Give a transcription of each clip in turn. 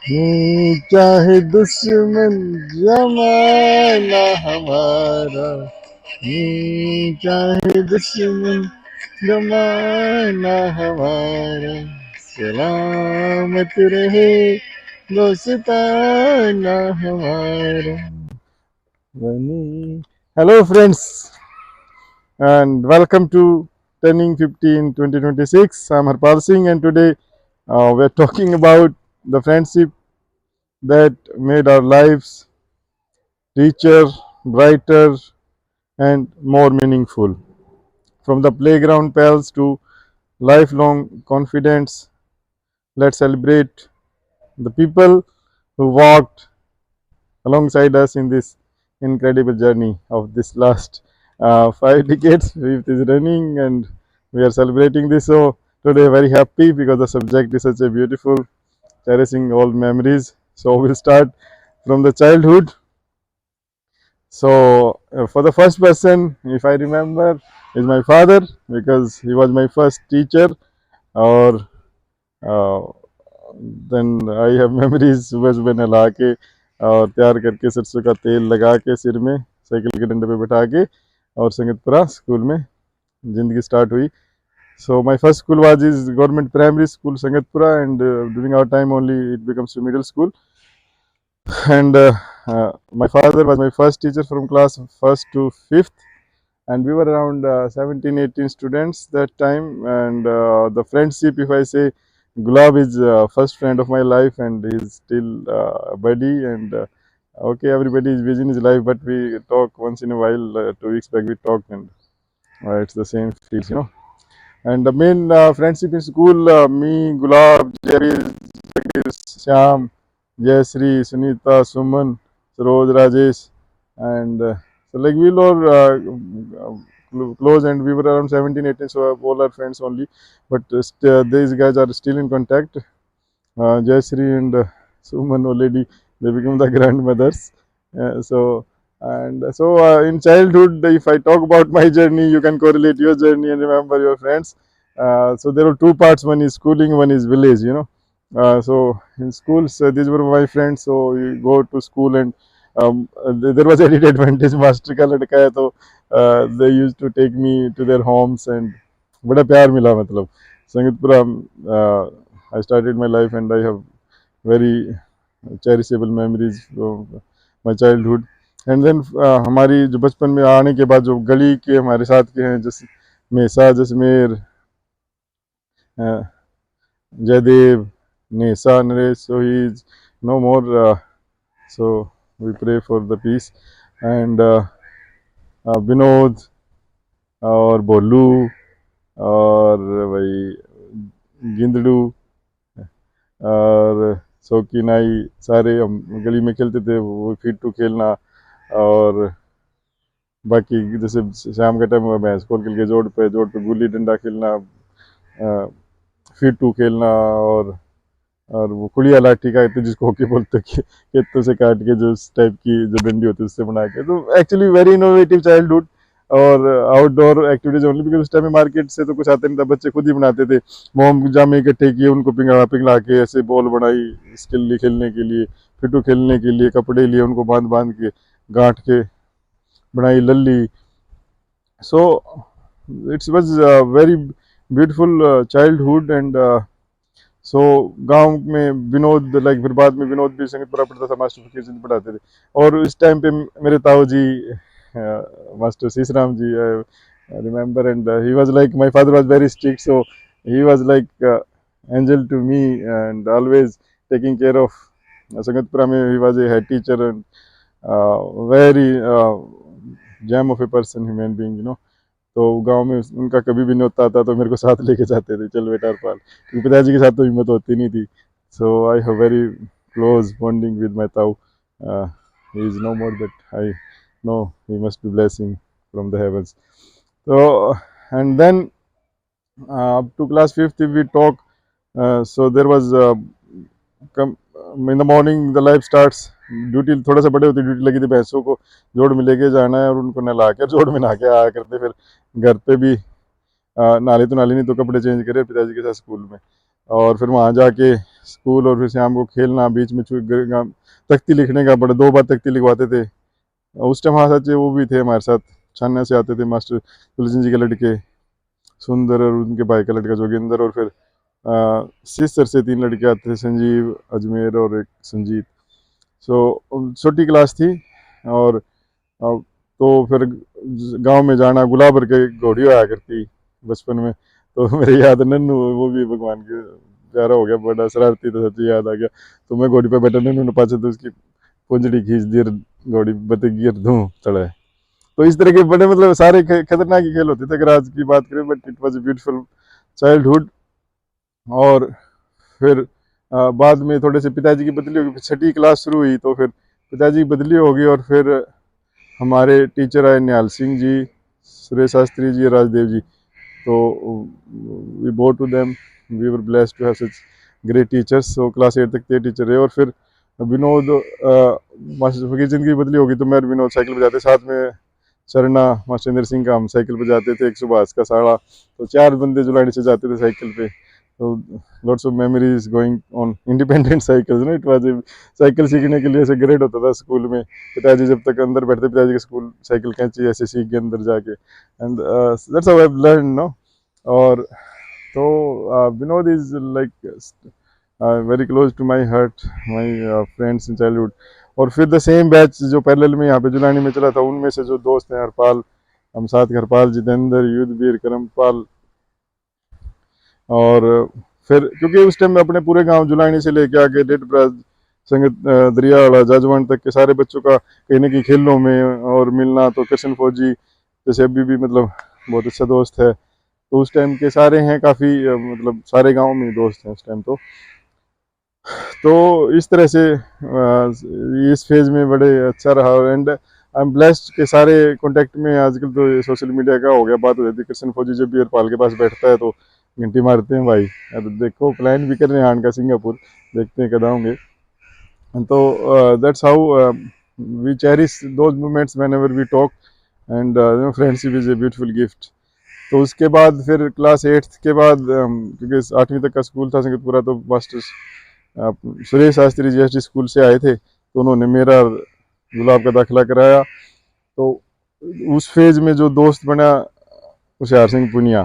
चाहे दुश्मन जमाना हमारा, चाहे दुश्मन जमाना हमारा, सलामत रहे दोस्ताना हमारा बनी। Hello friends, and welcome to Turning 50 in 2026. I'm Harpal Singh, and today we're talking about the friendship that made our lives richer, brighter, and more meaningful. From the playground pals to lifelong confidence, let's celebrate the people who walked alongside us in this incredible journey of this last 5 decades. It is running and we are celebrating this. So today very happy because the subject is such a beautiful, cherishing all memories. So we'll start from the childhood. So for the first person, if I remember, is my father because he was my first teacher. Or uh, then I have memories सुबह सुबह नहला के और तैयार करके सरसों का तेल लगा के सिर में साइकिल के डंडे पे बैठा के और संगतपुरा स्कूल में ज़िंदगी स्टार्ट हुई. So my first school was is government primary school Sangatpura, and during our time only it becomes to middle school. And my father was my first teacher from class first to fifth, and we were around 17 18 students that time. And the friendship, if I say, Gulab is first friend of my life, and he's still a buddy. And okay, everybody is busy in his life, but we talk once in a while. 2 weeks back we talked, and it's the same feels. And the main friendship in school, me, Gulab, Jerry, Zakir, Syam, Jayasri, Sunita, Suman, Saroj, Rajesh, and so like we were close, and we were around 17 18, so all our friends only. But these guys are still in contact. Jayasri and Suman already, they become the grandmothers. In childhood, if I talk about my journey, you can correlate your journey and remember your friends. So there are two parts: one is schooling, one is village. So in schools, these were my friends. So you go to school, and there was added advantage. Master का लड़का है तो they used to take me to their homes, and बड़ा प्यार मिला मतलब संगीतपुरा. I started my life, and I have very cherishable memories of my childhood. And then हमारी जो बचपन में आने के बाद जो गली के हमारे साथ के हैं, जैसे मेसा, Jasmer, Jaidev, Nesa, Naresh, so he is no more. So we pray for the peace. And Vinod और बोलू और भाई गिंदड़ू और शौकीन आई, सारे हम गली में खेलते थे. वो फिट्टू खेलना, और बाकी जैसे शाम के टाइम में भैंस खोल खेल के जोड़ पे गुल्ली डंडा खेलना, फिट्टू खेलना, और वो कुड़िया लाठी का तो जिसको हॉकी बोलते हैं, खेतों से काट के जो उस टाइप की जो डंडी होती है उससे बना के. तो एक्चुअली वेरी इनोवेटिव चाइल्डहुड. और आउटडोर एक्टिविटीज ओनली, बिकॉज उस टाइम में मार्केट से तो कुछ आते नहीं था, बच्चे खुद ही बनाते थे. मोम जामे इकट्ठे किए, उनको पिघला पिघला के ऐसे बॉल बनाई इसके लिए, खेलने के लिए, फिटू खेलने के लिए कपड़े लिए, उनको बांध बांध के गांठ के बनाई लल्ली. So it's was very beautiful childhood. And so गांव में विनोद, लाइक फिर बाद में विनोद भी संगीत पढ़ता था, मास्टर फकीर जी पढ़ाते थे. और इस टाइम पे मेरे ताऊ ji, master Sheeshram ji, remember, and he was like, my father was very strict, so he was like angel to me, and always taking care of Sangatpura mein. He was a head teacher, and very gem of a person, human being. तो गांव में उनका कभी भी नहीं होता था तो मेरे को साथ लेके जाते थे, चल बेटा पाल, क्योंकि पिताजी के साथ तो हिम्मत होती नहीं थी. So I have very close bonding with my tau. He is no more, but I know he must be blessing from the heavens. So and then up to class fifth if we talk, so there was in the morning the life starts. Duty थोड़ा सा बड़े होते duty लगी थी, भैंसों को जोड़ में लेके जाना है और उनको नहला कर जोड़ में नहा के आया करते. फिर घर पे भी नाली तो नाली नहीं तो कपड़े चेंज करे पिताजी के साथ स्कूल में. और फिर वहाँ जाके स्कूल, और फिर शाम को खेलना, बीच में तख्ती लिखने का, बड़े 2 बार तख्ती लिखवाते थे उस टाइम। हाँ सच है, वो भी थे हमारे साथ, छानने से आते थे मास्टर तुलसी जी के लड़के सुंदर, और उनके भाई का लड़का जोगिंदर, और फिर सिस्टर से 3 लड़के आते थे, संजीव, अजमेर और एक संजीत। सो छोटी क्लास थी। और तो फिर गांव में जाना, गुलाबर के घोड़ी आया करती बचपन में, तो मेरे याद नन्नू, वो भी भगवान के प्यारा हो गया, बड़ा शरारती था, सच्ची याद आ गया। तो मैं घोड़ी पे बैठा, नन्नू ने पाछे तो उसकी पुंजड़ी खींच दी और घोड़ी बत गिर धूम चढ़े। तो इस तरह के बड़े मतलब सारे खतरनाक ही खेल होते थे अगर आज की बात करें, but it was a beautiful childhood. और फिर बाद में थोड़े से पिताजी की बदली होगी, छठी क्लास शुरू हुई तो फिर पिताजी की बदली होगी, और फिर हमारे टीचर आए निहाल सिंह जी, सुरेश शास्त्री जी, राजदेव जी। तो we bow to them, we were blessed to have such great teachers. So class 8 तक 3 टीचर रहे। और फिर विनोद, मास्टर फकीर चंद की बदली होगी तो मैं और विनोद साइकिल बजाते साथ में, चरना मास्टर इंद्र सिंह का हम साइकिल बजाते थे, एक सुभाष का साड़ा, तो 4 बंदे जुलानी से जाते थे साइकिल पे। तो lots of memories going on independent cycles ना, इट वाज साइकिल सीखने के लिए ऐसे ग्रेड होता था स्कूल में। पिताजी जब तक अंदर बैठते, पिताजी के स्कूल साइकिल कैंची ऐसे सीख के अंदर जाके, and that's how I have learn no. और तो Vinod is like very close to my heart, my friends in childhood. और फिर द सेम बैच जो पैरेलल में यहाँ पे जुलानी में चला था, उनमें से जो दोस्त हैं हरपाल, हम साथ, हरपाल, जितेंद्र, युद्धवीर, करमपाल। और फिर क्योंकि उस टाइम में अपने पूरे गांव जुलानी से लेके आके डेट ब्राज, संगत, दरियावाला, जाजवान तक के सारे बच्चों का कहीं ना कहीं खेलों में और मिलना। तो कृष्ण फौजी जैसे अभी भी मतलब बहुत अच्छा दोस्त है, तो उस टाइम के सारे हैं काफ़ी, मतलब सारे गांव में दोस्त हैं उस टाइम। तो इस तरह से इस फेज में बड़े अच्छा रहा। एंड आई एम ब्लेस्ड के सारे कांटेक्ट में। आजकल तो ये सोशल मीडिया का हो गया, बात हो जाती है, कृष्ण फौजी जब भी हरपाल के पास बैठता है तो घंटी मारते हैं भाई। अब देखो प्लान भी कर रहे हैं आने का सिंगापुर, देखते हैं कद आऊँगे। तो that's how we cherish those moments whenever we talk, and friendship is a beautiful gift. तो उसके बाद फिर क्लास 8 के बाद क्योंकि 8वीं तक का स्कूल था संगतपुरा, तो masters Suresh Shastri GST school से आए थे, तो उन्होंने मेरा गुलाब का दाखिला कराया। तो उस फेज में जो दोस्त बना, होशियार सिंह पुनिया,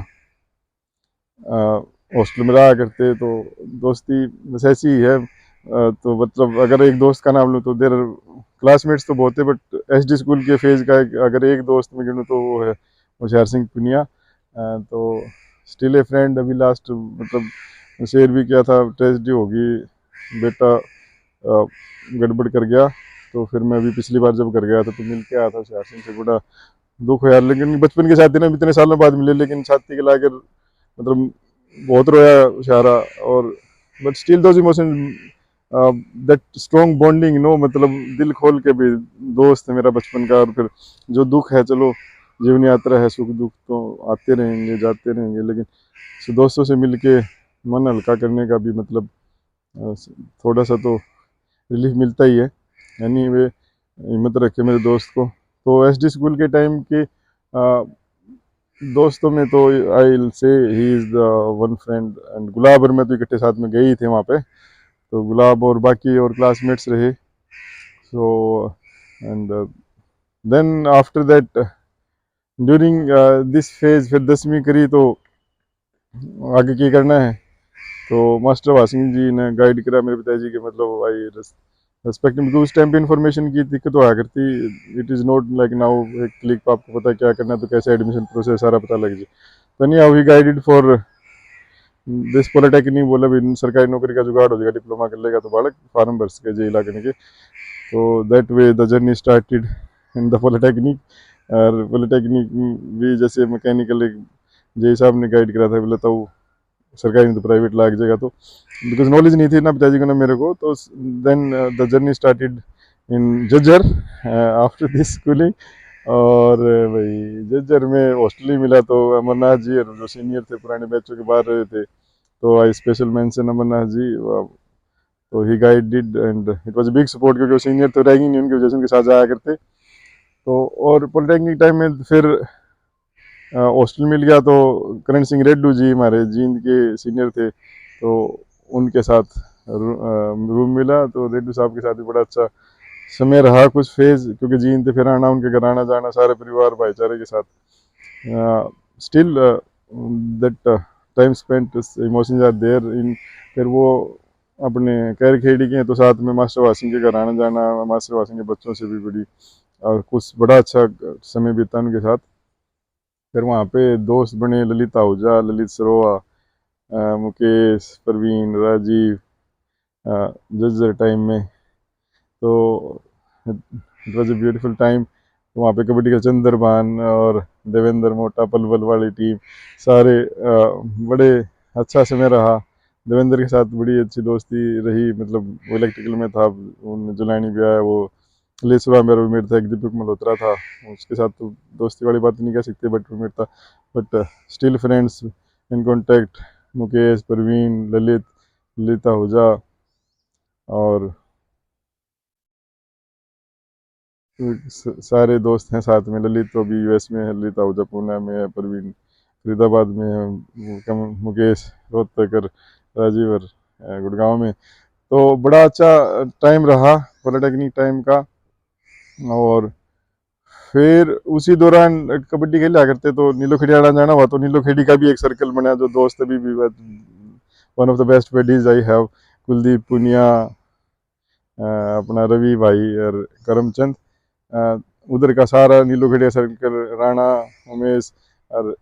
हॉस्टल में रहा करते, तो दोस्ती बस ऐसी ही है। तो मतलब अगर एक दोस्त का नाम लूँ तो देर क्लासमेट्स तो बहुत है, बट एसडी स्कूल के फेज का अगर एक दोस्त में गिनूँ तो वो है होशियार सिंह पुनिया। तो स्टिल ए फ्रेंड। अभी लास्ट मतलब शेयर भी किया था, ट्रेजिडी होगी, बेटा गड़बड़ कर गया। तो फिर मैं अभी पिछली बार जब कर गया था तो मिल के आया था होशियार सिंह से, बड़ा दुख है यार। लेकिन बचपन के साथी ना, इतने सालों बाद मिले, लेकिन छाती के लाकर मतलब बहुत रोया होशियारा। और but still those emotion, that strong bonding no, मतलब दिल खोल के भी दोस्त है मेरा बचपन का। और फिर जो दुख है, चलो जीवन यात्रा है, सुख दुख तो आते रहेंगे जाते रहेंगे, लेकिन दोस्तों से मिल के मन हल्का करने का भी मतलब थोड़ा सा तो रिलीफ मिलता ही है। यानी वे हिम्मत रखे मेरे दोस्त को। तो एसडी स्कूल के टाइम के दोस्तों में तो I will say he is the one friend. And Gulab और मैं तो इकट्ठे साथ में गए ही थे वहाँ पे, तो गुलाब और बाकी और क्लासमेट्स रहे। So and then after that during this phase, फिर 10वीं करी तो आगे की करना है, तो मास्टर वासिंग जी ने गाइड करा मेरे पिताजी के, मतलब आई रेस्पेक्ट, क्योंकि उस टाइम पे इन्फॉर्मेशन की दिक्कत तो आया करती। It is not like now एक क्लिक पर आपको पता है क्या करना है, तो कैसे एडमिशन प्रोसेस सारा पता लग जाए। तो नहीं, how he guided for this polytechnic. बोला भी सरकारी नौकरी का जुगाड़ हो जाएगा, डिप्लोमा कर लेगा तो बालक फार्म भर सके जे करने के। तो that way the journey started in the polytechnic. और पॉलिटेक्निक भी जैसे मैकेनिकल जे साहब ने गाइड करा था, बोला तो सरकारी नहीं तो प्राइवेट लाग जाएगा। तो बिकॉज नॉलेज नहीं थी ना पिताजी को ना मेरे को, तो then the journey started in Jhajjar after this schooling. और भाई जज्जर में हॉस्टल ही मिला, तो अमरनाथ जी और जो सीनियर थे पुराने बैचों के बाहर रहे थे, तो I special mention Amarnath ji. तो he guided and it was big support, क्योंकि वो सीनियर तो रैगिंग नहीं उनकी वजह से उनके साथ जाया करते। तो और पॉलिटेक्निक टाइम में फिर हॉस्टल मिल गया, तो करण सिंह रेड्डू जी हमारे जींद के सीनियर थे, तो उनके साथ रूम मिला, तो रेड्डी साहब के साथ भी बड़ा अच्छा समय रहा कुछ फेज, क्योंकि जीन थे फिर आना, उनके घर आना जाना सारे परिवार भाईचारे के साथ, still that time spent, emotions are there in. फिर वो अपने खैर खेड़ी के हैं, तो साथ में मास्टर वासिंग के घर आना जाना, मास्टर वासिंग के बच्चों से भी बड़ी और कुछ बड़ा अच्छा समय बीता उनके साथ। फिर वहाँ पे दोस्त बने, ललित आहूजा, ललित सरोआ, मुकेश, परवीन, राजीव, जज्जर टाइम में, तो it was a beautiful time. वहाँ पे कबड्डी का चंद्रभान और देवेंद्र मोटा पलवल वाली टीम सारे बड़े अच्छा समय रहा। देवेंद्र के साथ बड़ी अच्छी दोस्ती रही, मतलब वो इलेक्ट्रिकल में था, उन जुलानी भी आया, वो लेसुरा मेरा रूममेट था, एक दीपक मल्होत्रा था, उसके साथ तो दोस्ती वाली बात नहीं कह सकते, बट रूममेट था, but still friends in contact. Mukesh, Parveen, Lalit, Lalita Ahuja, और सारे दोस्त हैं साथ में। ललित तो अभी यूएस में है, ललित आहूजा पूना में है, परवीन फरीदाबाद में है, मुकेश रोहतक, राजीव और गुड़गांव में। तो बड़ा अच्छा टाइम रहा पॉलिटेक्निक टाइम का। और फिर उसी दौरान कबड्डी खेला करते, तो नीलो खेड़ी आना जाना हुआ, तो नीलो खेड़ी का भी एक सर्कल बना, जो दोस्त अभी भी one of the best buddies I have, Kuldeep Punia, अपना रवि भाई और करमचंद, उधर का सारा नीलो खेड़िया सर्कल, राणा, उमेश और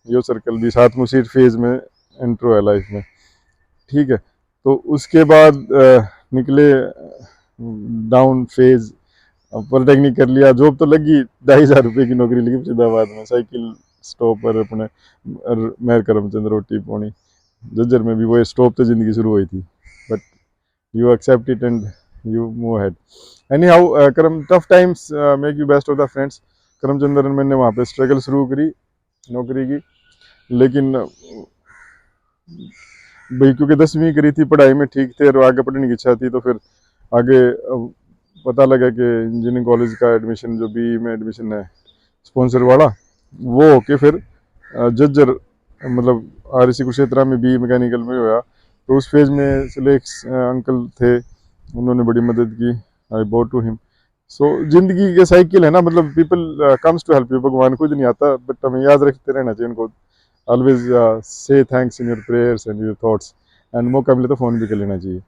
यो सर्कल भी साथ में उसी फेज में एंट्रो है लाइफ में। ठीक है, तो उसके बाद निकले डाउन फेज, पॉलिटेक्निक कर लिया, जॉब तो लगी, 2,500 की नौकरी लगी फरीदाबाद में, साइकिल स्टॉप पर अपने, मेहर करमचंद रोटी पौनी। जज्जर में भी वो स्टॉप से ज़िंदगी शुरू हुई थी, but you accept it and you move ahead. Anyhow, करम tough times make you best of the friends. Karamchand और मैंने वहाँ पे स्ट्रगल शुरू करी नौकरी की, लेकिन भाई क्योंकि 10वीं करी थी, पढ़ाई में ठीक थे और आगे पढ़ने की इच्छा थी, तो फिर आगे पता लगा कि इंजीनियरिंग कॉलेज का एडमिशन, जो बी में एडमिशन है स्पॉन्सर वाला, वो होके फिर जज्जर मतलब RC कुरुक्षेत्रा में बी मैकेनिकल में हुआ। तो उस फेज में सिलेक्स अंकल थे, उन्होंने बड़ी मदद की, आई बो टू हिम। सो जिंदगी के साइकिल है ना, मतलब people comes to help you, भगवान खुद नहीं आता, बट हमें याद रखते रहना चाहिए उनको, always say thanks in your prayers and your thoughts, and मौका मिले तो फ़ोन भी कर लेना चाहिए।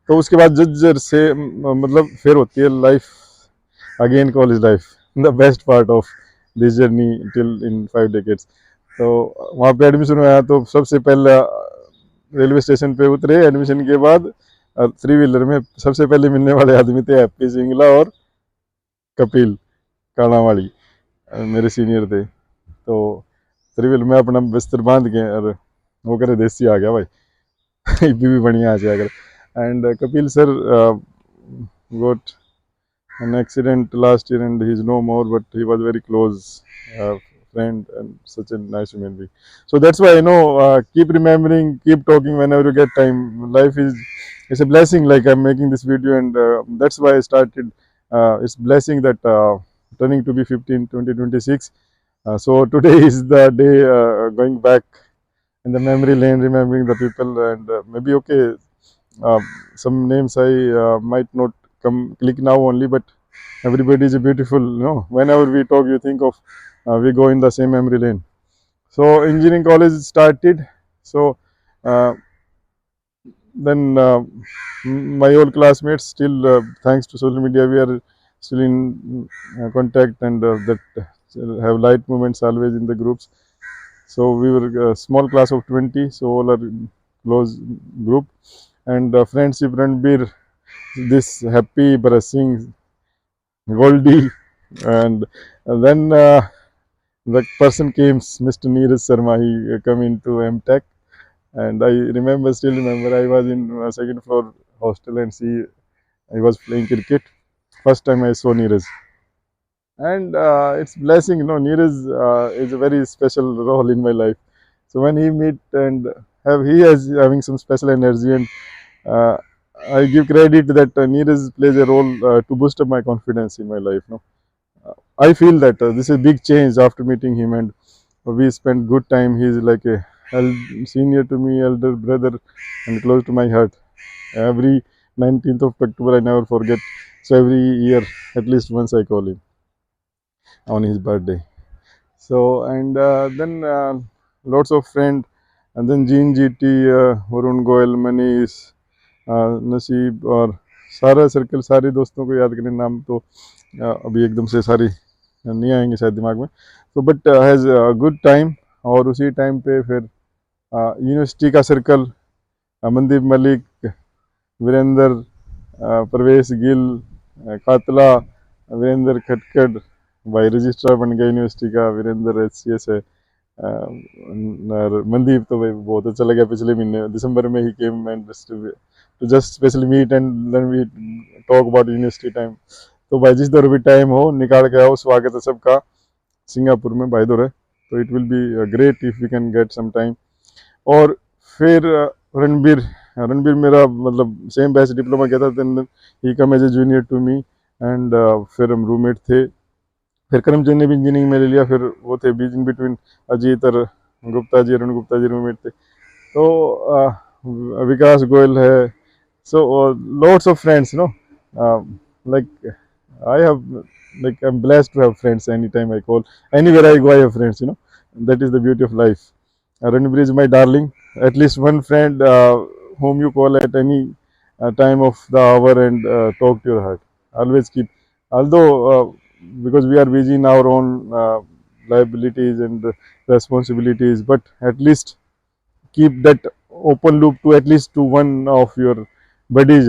तो उसके बाद जज्जर से मतलब फिर होती है life again, college life, the best part of this journey till in 5 decades। तो वहाँ पे एडमिशन हुआ, तो सबसे पहला रेलवे स्टेशन पे उतरे एडमिशन के बाद, 3 व्हीलर में सबसे पहले मिलने वाले आदमी थे हैप्पी सिंगला और कपिल कालावाड़ी, मेरे सीनियर थे। तो 3 व्हीलर में अपना बिस्तर बांध के, और वो करे देसी आ गया भाई भी बढ़िया आ जाएगा। And Kapil sir got an accident last year and he's no more, but he was very close friend and such a nice human being. So that's why keep remembering, keep talking whenever you get time. Life is, it's a blessing, like I'm making this video, and that's why I started. It's blessing that turning to be 15 2026. So today is the day going back in the memory lane, remembering the people, and maybe okay, uh, some names I might not come click now only, but everybody is beautiful, whenever we talk you think of, we go in the same memory lane. So engineering college started. So uh, then my old classmates still, thanks to social media, we are still in contact, and that have light moments always in the groups. So we were a small class of 20, so all are close group, and friendship run beer, this happy Barasing Goldie, and then the person came, Mr. Neeraj Sharma. He come into MTech, and I still remember, I was in second floor hostel and see I was playing cricket. First time I saw Neeraj, and it's blessing. Neeraj is a very special role in my life. So when he meet and he is having some special energy, and uh, I give credit that Neeraj plays a role to boost up my confidence in my life. No, I feel that this is a big change after meeting him, and we spent good time. He is like a senior to me, elder brother, and close to my heart. Every 19th of October, I never forget. So every year, at least once, I call him on his birthday. So and then lots of friend, and then Jean GT, Varun Goel, Manish, नसीब और सारा circle, सारे दोस्तों को याद करने नाम तो अभी एकदम से सारी नहीं आएंगे शायद दिमाग में, तो बट हैज़ गुड टाइम। और उसी टाइम पे फिर यूनिवर्सिटी का सर्कल, अमनदीप मलिक, वीरेंद्र, परवेश गिल, कातला, वीरेंद्र खटकड़, भाई रजिस्ट्रार बन गया यूनिवर्सिटी का, वीरेंद्र HCS है। और मनदीप तो भाई बहुत अच्छा लगा, पिछले महीने दिसंबर में he came and to just specially meet and then we talk about university time. तो भाई जिस दौर भी टाइम हो निकाल के आओ, स्वागत है सबका सिंगापुर में बाय द वे। तो it will be great if we can get some time. और फिर रणबीर, रणबीर मेरा मतलब सेम बैच डिप्लोमा किया था, then he come as a junior to me and फिर हम रूममेट थे। फिर करमचंद ने भी इंजीनियरिंग में ले लिया, फिर वो थे बीच इन बिटवीन अजीत और गुप्ता जी, अरुण गुप्ता जी रूममेट थे। तो विकास गोयल है। So lots of friends, like I have, like I'm blessed to have friends. Anytime I call, anywhere I go, I have friends. That is the beauty of life. Ranbir is my darling. At least one friend whom you call at any time of the hour and talk to your heart. Always keep, although because we are busy in our own liabilities and responsibilities, but at least keep that open loop to at least to one of your buddies,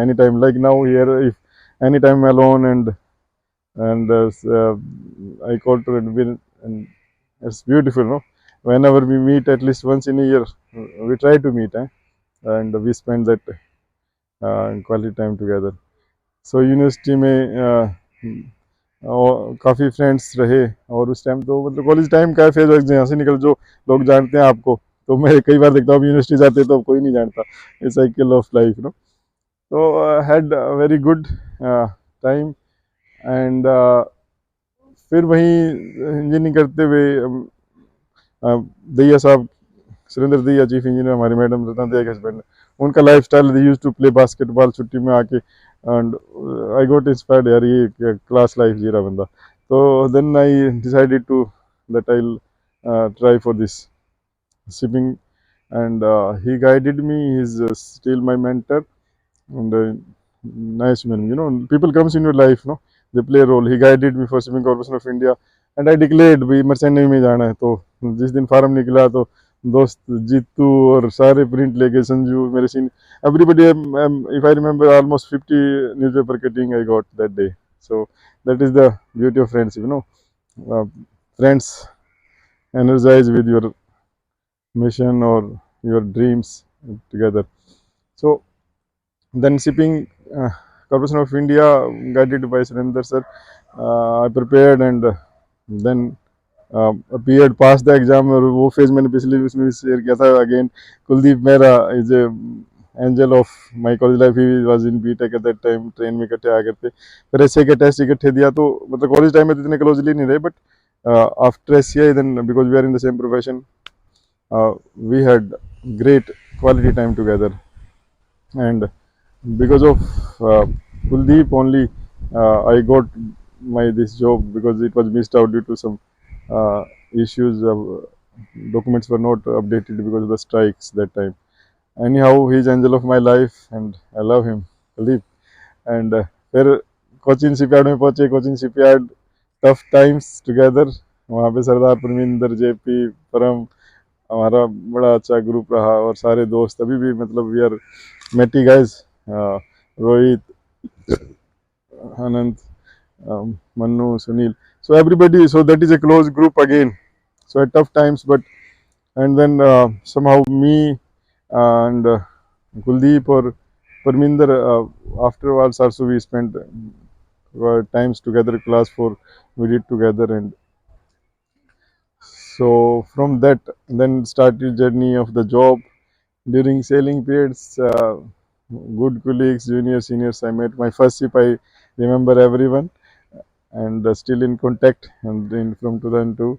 anytime. Like now here, if anytime alone and I call to Ranbir, and it's beautiful, whenever we meet at least once in a year, we try to meet, and we spend that quality time together. So university में और काफ़ी friends रहे। और उस time तो मतलब college time का phase यहाँ से निकल जो लोग जानते हैं आपको, तो मैं कई बार देखता हूँ यूनिवर्सिटी जाते तो कोई नहीं जानता, ये साइकिल ऑफ लाइफ, तो had very good time. And फिर वहीं इंजीनियरिंग करते हुए दैया साहब, सुरेंद्र दैया चीफ इंजीनियर, हमारी मैडम रत्ना दैया के हस्बैंड, उनका life style, they use to play basketball छुट्टी में आके, एंड आई गोट इंस्पायर्ड, यार ये क्लास लाइफ जी रहा बंदा। तो then I decided to that I try for this shipping, and he guided me. He's still my mentor, and nice man. People comes in your life, they play a role. He guided me for Shipping Corporation of India, and I declared भी merchant navy में जाना है। तो जिस दिन farm निकला तो दोस्त जीतू और सारे प्रिंट लेके, संजू मेरे scene, everybody, if I remember, almost 50 newspaper cutting I got that day. So that is the beauty of friendship, friends energize with your mission or your dreams together. So then Shipping Corporation of India, guided by Surinder sir, I prepared and then appeared, passed the exam। और वो phase मैंने पिछले उसमें भी share किया था again. Kuldeep मेरा is a angel of my college life, he was in BTech at that time, train में इकट्ठे आ करते, फिर एसए के टेस्ट इकट्ठे दिया। तो मतलब कॉलेज टाइम में तो इतने क्लोजली नहीं रहे, but after SA then because we are in the same profession, we had great quality time together, and because of uh, Kuldeep only, I got my this job, because it was missed out due to some issues of documents were not updated because of the strikes that time. Anyhow, he's angel of my life and I love him, Kuldeep. And फिर Cochin shipyard में पहुंचे, Cochin shipyard tough times together, वहाँ पे सरदार Parminder, JP, परम, हमारा बड़ा अच्छा group रहा। और सारे दोस्त अभी भी, मतलब we are matey guys, Rohit, Anant, Mannu, Sunil, so everybody, so that is a close group again. So at tough times, but and then somehow me and Kuldeep or Parminder, afterwards also we spent times together, class 4 we did together, and so from that then started journey of the job. During sailing periods, good colleagues, juniors, seniors I met. My first ship, I remember everyone, and still in contact. And from 2002,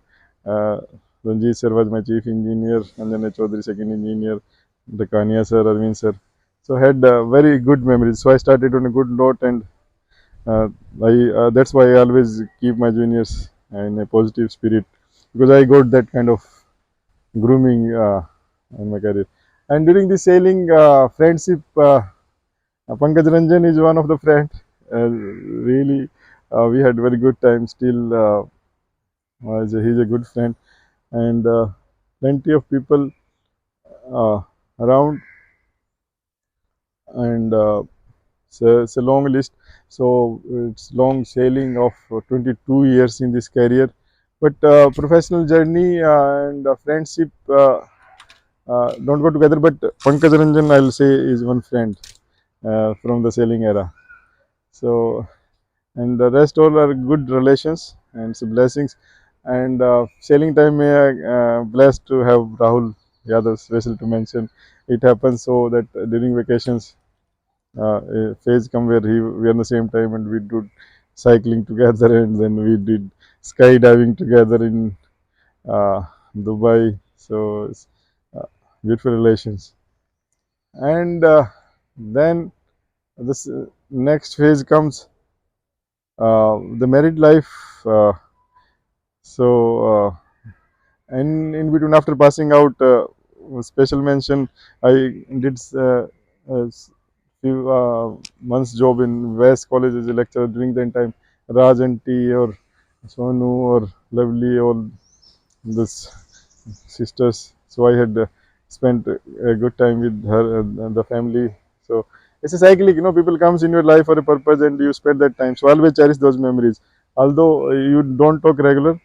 Ranjit sir was my chief engineer, Anjana Chaudhary second engineer, Dakania sir, Arvind sir. So I had very good memories. So I started on a good note, and uh, that's why I always keep my juniors in a positive spirit, because I got that kind of grooming in my career. And during the sailing friendship, Pankaj Ranjan is one of the friends. Really, we had very good time. Still, he's a good friend, and plenty of people uh, around, and it's a long list. So it's long sailing of 22 years in this career, but professional journey and friendship don't go together. But Pankaj Ranjan, I'll say, is one friend from the sailing era. So, and the rest all are good relations and some blessings. And sailing time, may I blessed to have Rahul Yadav, special to mention. It happens so that during vacations, a phase come where we are on the same time, and we did cycling together, and then we did skydiving together in Dubai. So it's uh, beautiful relations. And then this next phase comes, the married life. So in between, after passing out, special mention, I did few months job in West College as a lecturer. During that time, Raj aunty or Sonu or Lovely, all this sisters. So I had spent a good time with her and the family. So it's a cyclic, people comes in your life for a purpose, and you spend that time. So always cherish those memories. Although you don't talk regular,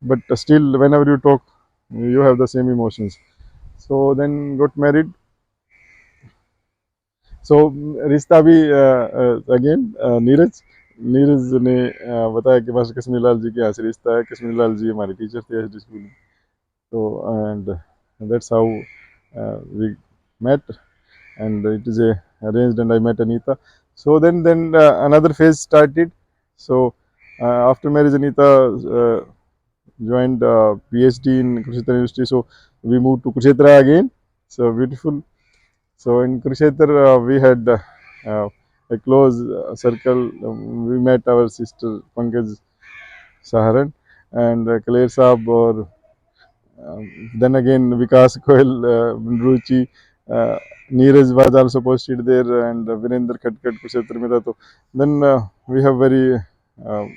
but still, whenever you talk, you have the same emotions. So then got married. So रिश्ता भी again Neeraj ने बताया कि master Kashmir Lal ji के यहाँ से रिश्ता है. कश्मीर लाल जी हमारे टीचर थे एच डी स्कूल में. So, and that's how we met, and it is a arranged, and I met Anita. So then another phase started. So after marriage, Anita joined PhD in Kurukshetra University. So we moved to Kurukshetra again. So beautiful. So in Kurukshetra, we had a close circle. We met our sister Pankaj Saharan and Claire Saab, or then again Vikas Goel, Ruchi, Neeraj was also posted there, and Virender Khatkar Kurukshetra में था. तो then we have very uh,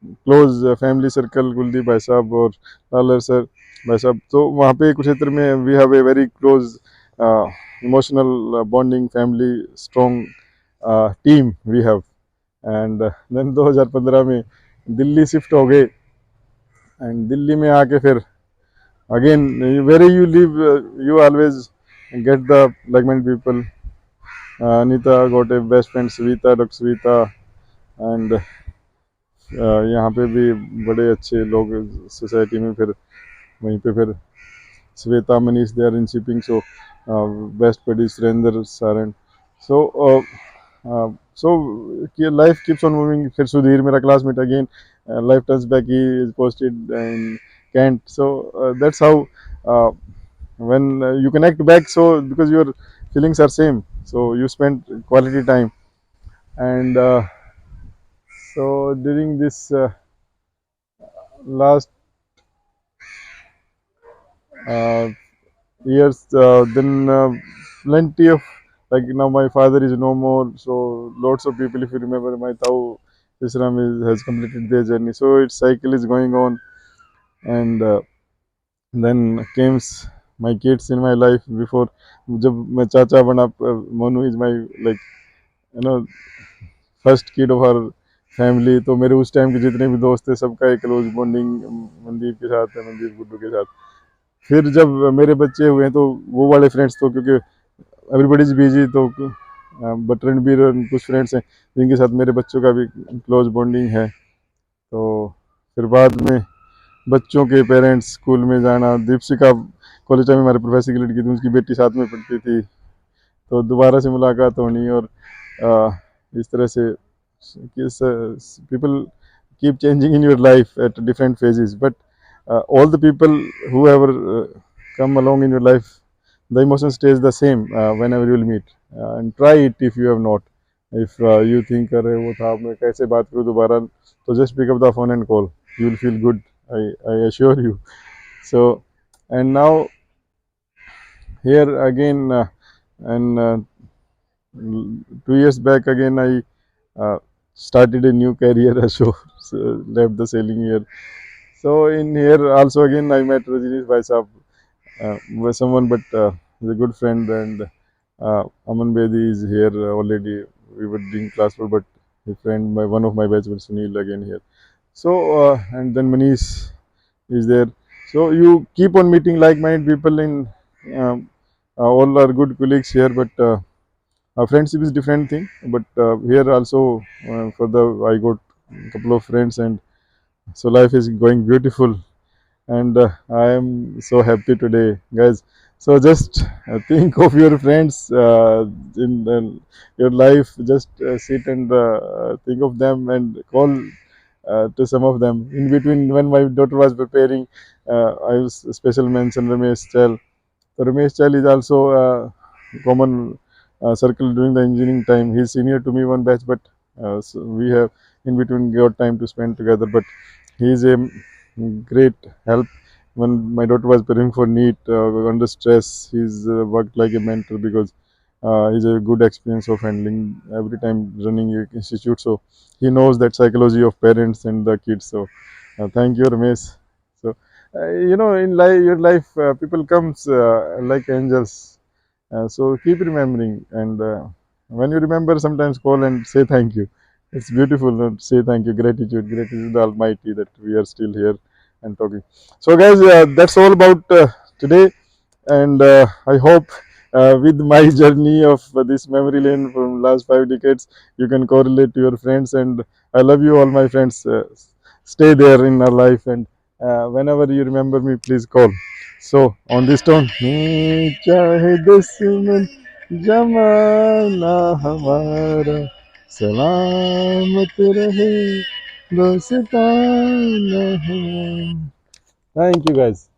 close family circle, Kuldeep भाई साहब और Lalor sir भाई साहब. तो वहाँ पे कुरुक्षेत्र में we have a very close emotional bonding, family strong team we have. And then 2015 में दिल्ली शिफ्ट हो गए, एंड दिल्ली में आके फिर again where you live, you always get the like mind people. Anita got a best friend Savita, doctor Savita, and यहाँ पे भी बड़े अच्छे लोग सोसाइटी में. फिर वहीं पे फिर Shweta, Manish, they are in shipping. So best buddy Surender Saran. So so life keeps on moving. फिर सुधीर मेरा classmate again, life turns back, he is posted in cantt. So that's how when you connect back, so because your feelings are same, so you spend quality time. And so during this last uh, years, then plenty of, like, now my father is no more, so lots of people, if you remember, my Tau Isram has completed their journey, so its cycle is going on. And then came my kids in my life. Before, जब मैं चाचा बना, Monu is my, like, you know first kid of her family. तो मेरे उस time के जितने भी दोस्त थे, सबका एक क्लोज बॉन्डिंग मनदीप के साथ है, मनदीप गुड्डू के साथ. फिर जब मेरे बच्चे हुए तो वो वाले फ्रेंड्स, तो क्योंकि एवरीबडी इज बिजी, तो बट रणबीर और कुछ फ्रेंड्स हैं जिनके साथ मेरे बच्चों का भी क्लोज बॉन्डिंग है. तो फिर बाद में बच्चों के पेरेंट्स स्कूल में जाना. दीपशिका कॉलेज टाइम में हमारे प्रोफेसर की लड़की थी, उसकी बेटी साथ में पढ़ती थी, तो दोबारा से मुलाकात होनी. और इस तरह से people keep changing in your life at different phases, but all the people who ever come along in your life, the emotion stays the same whenever you will meet. And try it if you have not. If you think, अरे वो था मैं कैसे बात करूँ दोबारा, तो just pick up the phone and call. You will feel good. I assure you. So, and now here again, and 2 years back again, I started a new career. So left the selling here. So in here also again I met Rajinish Bhai Sahab, was someone, but he's a good friend, and Aman Bedi is here already. We were doing class for, but his friend, my one of my batchmates, Sunil again here. So and then Manish is there. So you keep on meeting like-minded people in um, all are good colleagues here, but friendship is different thing. But here also for the I got a couple of friends, and so life is going beautiful, and I am so happy today, guys. So just think of your friends in your life. Just sit and think of them and call to some of them. In between, when my daughter was preparing, I was special mention Ramesh Chal. So Ramesh Chal is also common circle during the engineering time. He's senior to me one batch, but so we have in between got time to spend together. But he is a great help when my daughter was preparing for NEET under stress. He's worked like a mentor because he's a good experience of handling every time running a institute. So he knows that psychology of parents and the kids. So thank you, Ramesh. So in life, your life, people comes like angels. So keep remembering, and when you remember, sometimes call and say thank you. It's beautiful. Say thank you, gratitude to the Almighty that we are still here and talking. So, guys, that's all about today, and I hope with my journey of this memory lane from last 5 decades, you can correlate to your friends. And I love you, all my friends. Stay there in our life, and whenever you remember me, please call. So on this tone, चाहे दुश्मन जमाना हमारा सलामत रहे दोस्ताना हमारा. Thank you, guys.